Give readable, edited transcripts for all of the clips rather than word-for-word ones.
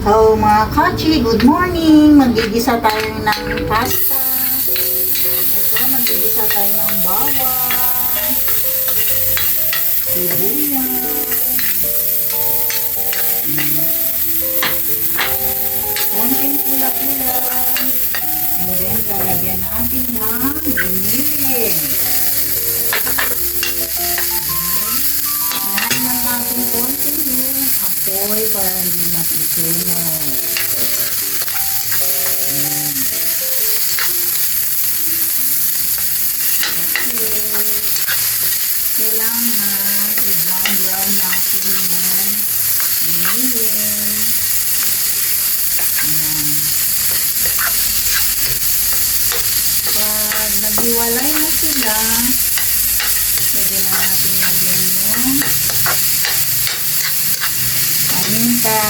So, mga kachi, good morning. Magigisa tayo ng pasta. Ito, magigisa tayo ng bawang, sibuyas, konting pula-pula, and then lalagyan natin ng giniling. Nain ng ating konting apoy para hindi masusunog. Kailangan i-brown natin yung giniling. Pag naghiwalay na sila, pwede na natin lagyan yung paminta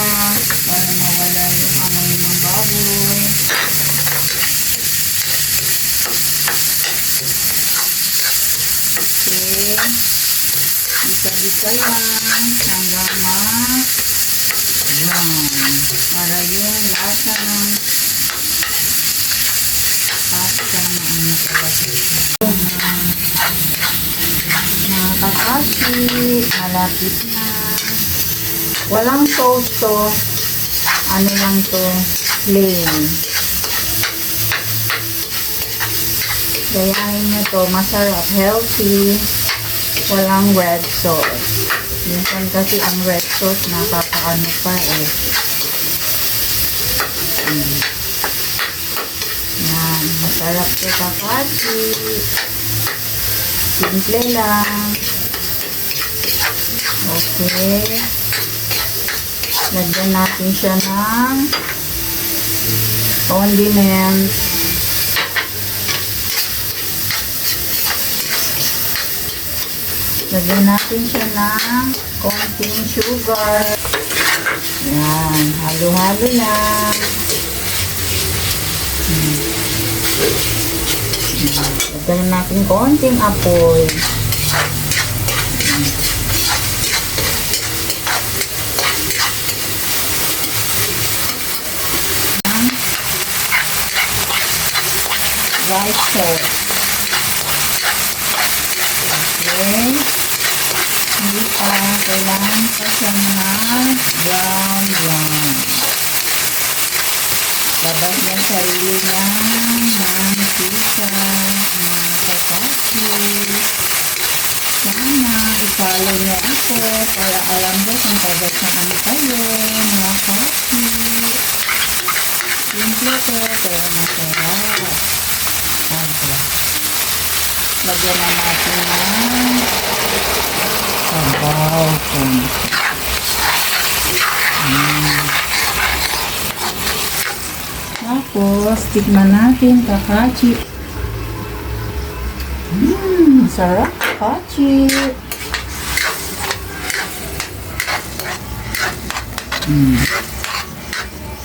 para mawala yung amoy ng baboy. Okay. Isa-isa lang hanggang ma-brown para yung lasa ng pasta na ang nakalagay. Mga kakashi, malapit na. Walang sauce to. Ano lang to? Plain. Gayahin nyo to. Masarap. Healthy. Walang red sauce. Minsan kasi ang red sauce nakakaano pa eh. Yan. Masarap to kakashi. Simple lang. Okay. Lagyan natin siya ng condiments. Lagyan natin siya ng konting sugar. Yan. Halo-halo lang. Lagyan natin konting apoy. White sauce. Okay. Hindi pa. Kailangan pa siya na brown. Labas yung sarili niya ng pizza. Mga kakashi. Sana i-follow niyo ako para alam mo kung tagat na ano kayo. Mga kashi. Simple ko. Pero masarap. Okay. Lagyan na natin ng sabaw. Tapos, tikman natin kakachi. Sarap kakachi.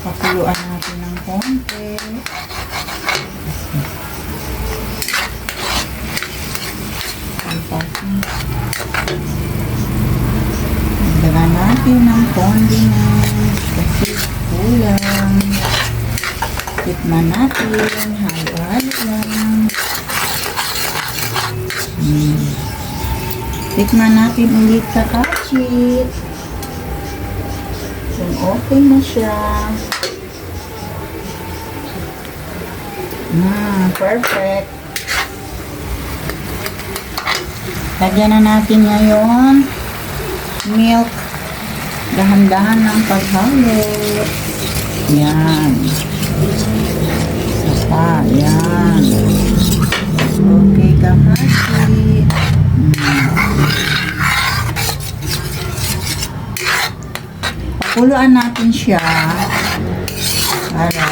Pakuluan natin ng konti. Lagyan natin ng condiments kasi kulang. Tikman natin, halo-halo lang. Tikman natin ulit kakachi. Kung okay na siya. Perfect. Lagyan na natin ngayon milk. Dahan-dahan ng paghalo. Yan. Sapa. Yan. Okay, kakashi. Pakuluan natin siya para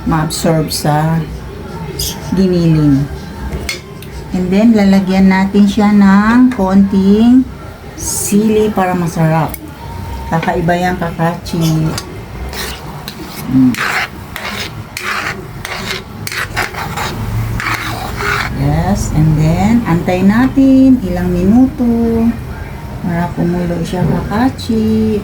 ma-absorb sa giniling. And then, lalagyan natin siya ng konting sili para masarap. Kakaiba yung kakachi. Yes, and then, antay natin ilang minuto para kumulo siya kakachi.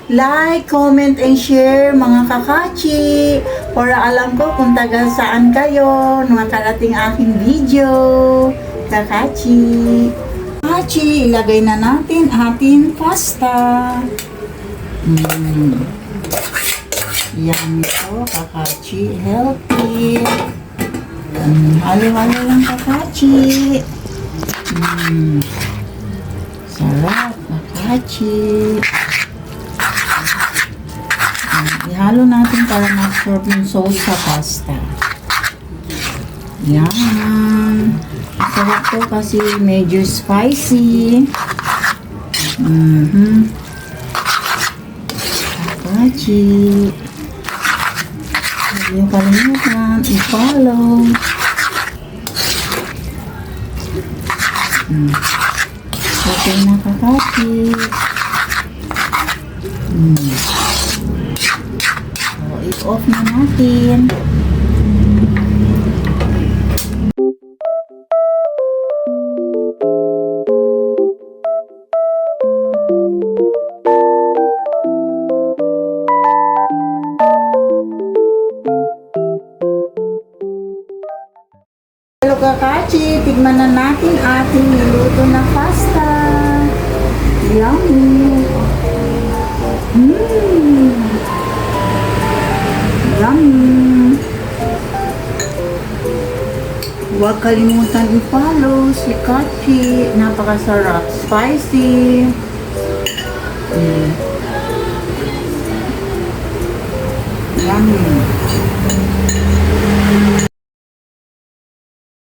like, comment, and share mga kakachi para alam ko kung taga saan kayo nakarating aking video. Kakachi. Kakachi, ilagay na natin ating pasta. Yan ito, kakachi. Healthy. Halo-halo lang kakachi. Sarap, kakachi. Ihalo natin para ma-absorb yung sauce sa pasta. Yan. Masarap to kasi medyo spicy. Kakachi. Huwag niyo kalimutan i-follow. Okay na kakachi. So, i-off na natin. Hello kakachi, tignan na natin ating niluto na pasta. Yummy! Yummy! Huwag kalimutan i-follow si Kachi. Napakasarap. Spicy. Yummy!